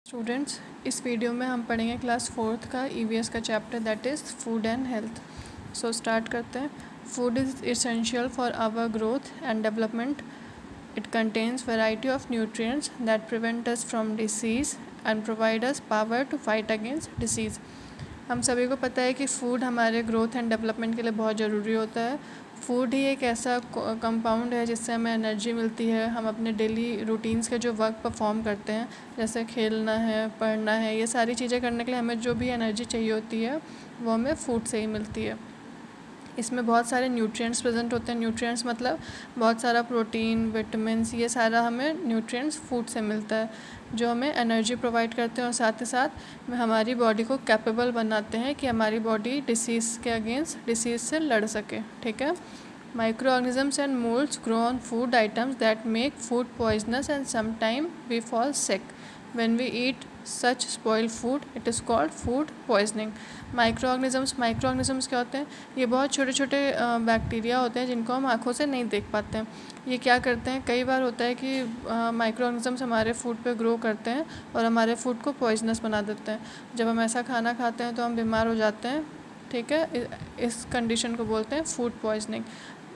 Students, इस video में हम पढ़ेंगे क्लास 4th का ईवीएस का chapter that is food and health. So start करते हैं। Food is essential for our growth and development. It contains variety of nutrients that prevent us from disease and provide us power to fight against disease. हम सभी को पता है कि food हमारे growth and development के लिए बहुत ज़रूरी होता है। फ़ूड ही एक ऐसा कंपाउंड है जिससे हमें एनर्जी मिलती है। हम अपने डेली रूटीन्स के जो वर्क परफॉर्म करते हैं, जैसे खेलना है, पढ़ना है, ये सारी चीज़ें करने के लिए हमें जो भी एनर्जी चाहिए होती है वो हमें फ़ूड से ही मिलती है। इसमें बहुत सारे न्यूट्रिएंट्स प्रेजेंट होते हैं। न्यूट्रिएंट्स मतलब बहुत सारा प्रोटीन, विटामिन्स, ये सारा हमें न्यूट्रिएंट्स फूड से मिलता है जो हमें एनर्जी प्रोवाइड करते हैं और साथ ही साथ हमारी बॉडी को कैपेबल बनाते हैं कि हमारी बॉडी डिसीज़ के अगेंस्ट डिसीज़ से लड़ सके। ठीक है। Microorganisms and molds grow on food items that make food poisonous and sometimes we fall sick. When we eat such spoiled food, it is called food poisoning. Microorganisms क्या होते हैं? ये बहुत छोटे छोटे बैक्टीरिया होते हैं जिनको हम आँखों से नहीं देख पाते हैं। ये क्या करते हैं, कई बार होता है कि माइक्रोऑर्गेनिजम्स हमारे फूड पे ग्रो करते हैं और हमारे फूड को पॉइजनस बना देते हैं। जब हम ऐसा खाना खाते हैं तो हम बीमार हो जाते हैं। ठीक है, इस कंडीशन को बोलते हैं फूड पॉइजनिंग।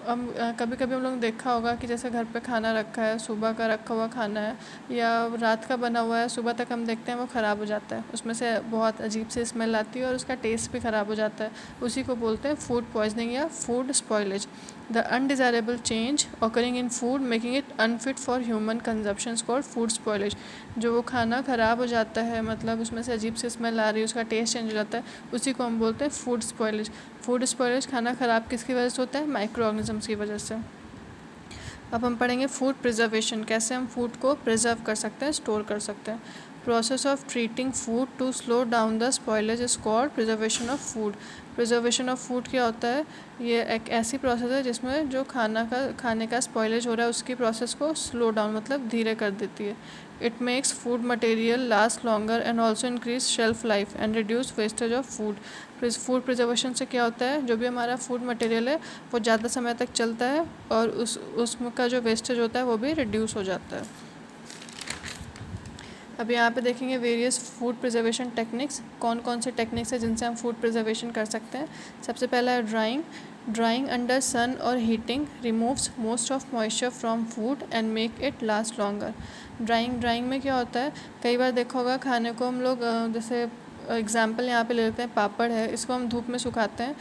हम कभी कभी हम लोग देखा होगा कि जैसे घर पे खाना रखा है, सुबह का रखा हुआ खाना है या रात का बना हुआ है, सुबह तक हम देखते हैं वो ख़राब हो जाता है, उसमें से बहुत अजीब सी स्मेल आती है और उसका टेस्ट भी ख़राब हो जाता है। उसी को बोलते हैं फूड पॉइजनिंग या food spoilage. The undesirable change occurring in food making it unfit for human consumption called food spoilage. जो वो खाना ख़राब हो जाता है, मतलब उसमें से अजीब सी स्मेल आ रही है, उसका टेस्ट चेंज हो जाता है, उसी को हम बोलते हैं फूड स्पॉइलेज। फूड स्पॉइलेज खाना ख़राब किसकी वजह से होता है? माइक्रो ऑर्गेनिजम्स की वजह से। अब हम पढ़ेंगे फूड प्रिजर्वेशन, कैसे हम फूड को प्रिजर्व कर सकते हैं, स्टोर कर सकते हैं। Process of treating food to slow down the spoilage is called preservation of food. Preservation of food क्या होता है? ये एक ऐसी प्रोसेस है जिसमें जो खाने का स्पॉइलेज हो रहा है उसकी प्रोसेस को स्लो डाउन मतलब धीरे कर देती है। It makes food material last longer and also increase shelf life and reduce wastage of food. Food preservation से क्या होता है, जो भी हमारा फूड मटेरियल है वो ज़्यादा समय तक चलता है और उसका जो वेस्टेज होता है वो भी रिड्यूस हो जाता है। अब यहाँ पे देखेंगे वेरियस फूड प्रिजर्वेशन टेक्निक्स, कौन कौन से टेक्निक्स है जिनसे हम फूड प्रिजर्वेशन कर सकते हैं। सबसे पहला है ड्राइंग अंडर सन और heating removes most of moisture from food and make it last longer. Drawing में क्या होता है, कई बार देखा होगा खाने को हम लोग जैसे एग्जाम्पल यहाँ पे ले लेते हैं, पापड़ है, इसको हम धूप में सुखाते हैं।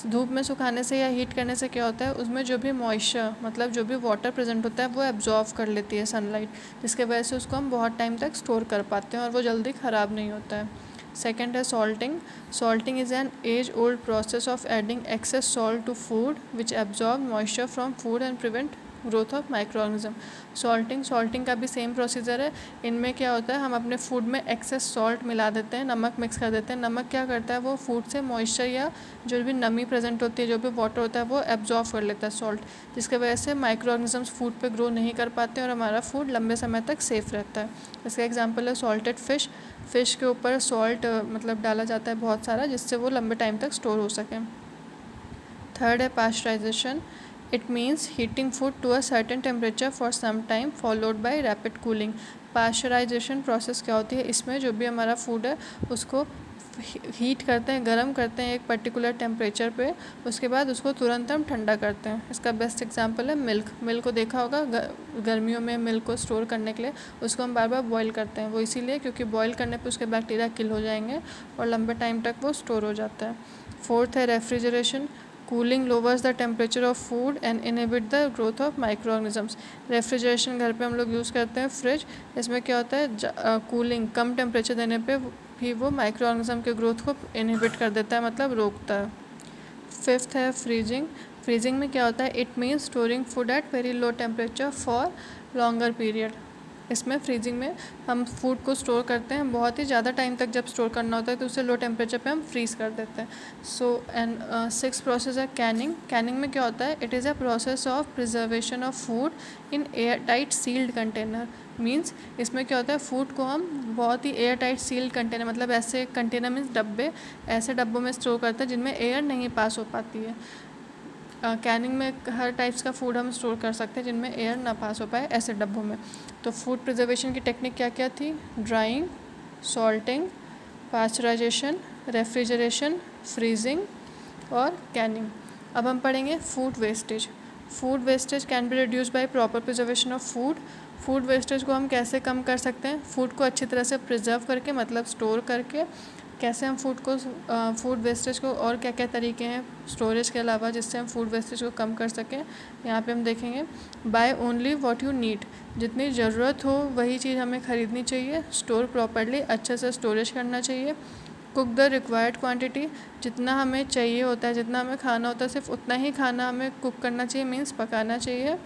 धूप में सुखाने से या हीट करने से क्या होता है, उसमें जो भी मॉइस्चर मतलब जो भी वाटर प्रेजेंट होता है वो एब्जॉर्व कर लेती है सनलाइट, जिसके वजह से उसको हम बहुत टाइम तक स्टोर कर पाते हैं और वो जल्दी ख़राब नहीं होता है। सेकेंड है salting is an age old process of adding excess salt to food which absorb moisture from food and prevent growth of microorganism. Salting का भी सेम प्रोसीजर है। इनमें क्या होता है, हम अपने फूड में एक्सेस सॉल्ट मिला देते हैं, नमक मिक्स कर देते हैं। नमक क्या करता है, वो फूड से मॉइस्चर या जो भी नमी प्रेजेंट होती है, जो भी वाटर होता है वो एब्जॉर्व कर लेता है सॉल्ट, जिसके वजह से माइक्रोऑर्गेनिजम्स फूड पे ग्रो नहीं कर पाते और हमारा फूड लंबे समय तक सेफ़ रहता है। इसका एग्जाम्पल है सॉल्टेड फ़िश के ऊपर सॉल्ट मतलब डाला जाता है बहुत सारा, जिससे वो लंबे टाइम तक स्टोर हो सके। थर्ड है pasteurisation. It means heating food to a certain temperature for some time followed by rapid cooling. Pasteurization process क्या होती है, इसमें जो भी हमारा फूड है उसको हीट करते हैं, गर्म करते हैं एक पर्टिकुलर टेम्परेचर पे, उसके बाद उसको तुरंत हम ठंडा करते हैं। इसका बेस्ट एग्जांपल है मिल्क को देखा होगा, गर्मियों में मिल्क को स्टोर करने के लिए उसको हम बार बार बॉईल करते हैं, वो इसीलिए क्योंकि बॉईल करने पे उसके बैक्टीरिया किल हो जाएंगे और लंबे टाइम तक वो स्टोर हो जाता है। फोर्थ है refrigeration. Cooling lowers the temperature of food and inhibit the growth of microorganisms. Refrigeration घर पे हम लोग यूज़ करते हैं फ्रिज। इसमें क्या होता है, कूलिंग कम टेम्परेचर देने पे भी वो माइक्रोऑर्गेनिज्म के ग्रोथ को इनहिबिट कर देता है, मतलब रोकता है। फिफ्थ है फ्रीजिंग में क्या होता है, it means storing food at very low temperature for longer period. इसमें फ्रीजिंग में हम फूड को स्टोर करते हैं, बहुत ही ज़्यादा टाइम तक जब स्टोर करना होता है तो उसे लो टेम्परेचर पे हम फ्रीज़ कर देते हैं। सो एंड सिक्स प्रोसेस है कैनिंग में क्या होता है, it is a process of preservation of food in air tight sealed container. Means इसमें क्या होता है, फूड को हम बहुत ही एयर टाइट सील्ड कंटेनर, मतलब ऐसे कंटेनर मीन्स डब्बे, ऐसे डब्बों में स्टोर करते हैं जिनमें एयर नहीं पास हो पाती है। कैनिंग में हर टाइप्स का फूड हम स्टोर कर सकते हैं जिनमें एयर ना पास हो पाए, ऐसे डब्बों में। तो फूड प्रिजर्वेशन की टेक्निक क्या क्या थी, drying, salting, pasteurization, refrigeration, freezing और कैनिंग। अब हम पढ़ेंगे food wastage. Food wastage can be reduce by proper preservation of food. Food wastage को हम कैसे कम कर सकते हैं? फूड को अच्छी तरह से प्रिजर्व करके, मतलब स्टोर करके। कैसे हम फूड वेस्टेज को, और क्या क्या तरीके हैं स्टोरेज के अलावा जिससे हम फूड वेस्टेज को कम कर सकें, यहाँ पे हम देखेंगे। Buy only what you need, जितनी ज़रूरत हो वही चीज़ हमें ख़रीदनी चाहिए। स्टोर प्रॉपर्ली, अच्छे से स्टोरेज करना चाहिए। कुक द रिक्वायर्ड क्वांटिटी, जितना हमें चाहिए होता है, जितना हमें खाना होता है सिर्फ उतना ही खाना हमें कुक करना चाहिए, मीन्स पकाना चाहिए।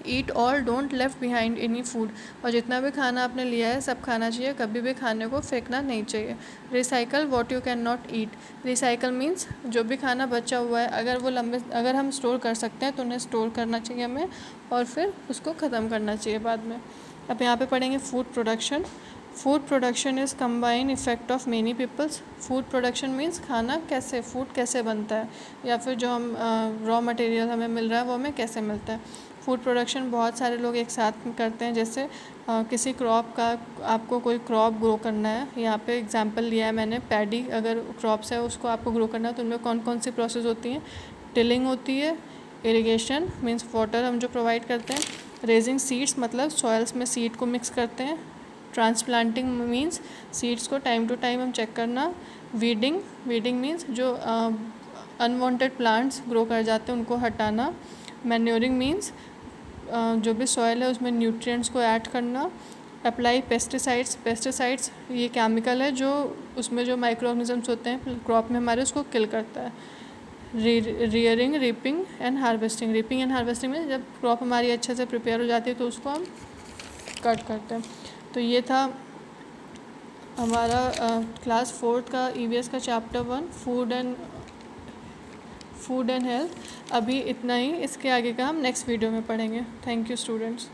Eat all, don't left behind any food, और जितना भी खाना आपने लिया है सब खाना चाहिए, कभी भी खाने को फेंकना नहीं चाहिए। Recycle what you can not eat. Recycle means जो भी खाना बचा हुआ है अगर हम स्टोर कर सकते हैं तो उन्हें स्टोर करना चाहिए हमें, और फिर उसको ख़त्म करना चाहिए बाद में। अब यहाँ पे पढ़ेंगे food production. Food production is combine effect of many peoples. Food production means खाना कैसे, फूड कैसे बनता है, या फिर जो हम रॉ मटेरियल हमें मिल रहा है वो हमें कैसे मिलता है। फूड प्रोडक्शन बहुत सारे लोग एक साथ करते हैं, जैसे किसी क्रॉप का, आपको कोई क्रॉप ग्रो करना है, यहाँ पे एग्जांपल लिया है मैंने, पैडी अगर क्रॉप्स है उसको आपको ग्रो करना है तो उनमें कौन कौन सी प्रोसेस होती हैं? टिलिंग होती है, इरिगेशन मीन्स वाटर हम जो प्रोवाइड करते हैं, रेजिंग सीड्स मतलब सॉइल्स में सीड को मिक्स करते हैं, ट्रांसप्लांटिंग मीन्स सीड्स को टाइम टू टाइम हम चेक करना, वीडिंग मीन्स जो अनवांटेड प्लांट्स ग्रो कर जाते हैं उनको हटाना, मैन्योरिंग मीन्स जो भी सॉइल है उसमें न्यूट्रिएंट्स को ऐड करना, अप्लाई पेस्टिसाइड्स ये केमिकल है जो उसमें जो माइक्रो ऑर्गेनिजम्स होते हैं क्रॉप में हमारे उसको किल करता है। Rearing, reaping and harvesting. Reaping and harvesting में जब क्रॉप हमारी अच्छे से प्रिपेयर हो जाती है तो उसको हम कट करते हैं। तो ये था हमारा क्लास 4 का EVS का चैप्टर 1 फूड एंड हेल्थ। अभी इतना ही, इसके आगे का हम नेक्स्ट वीडियो में पढ़ेंगे। Thank you students.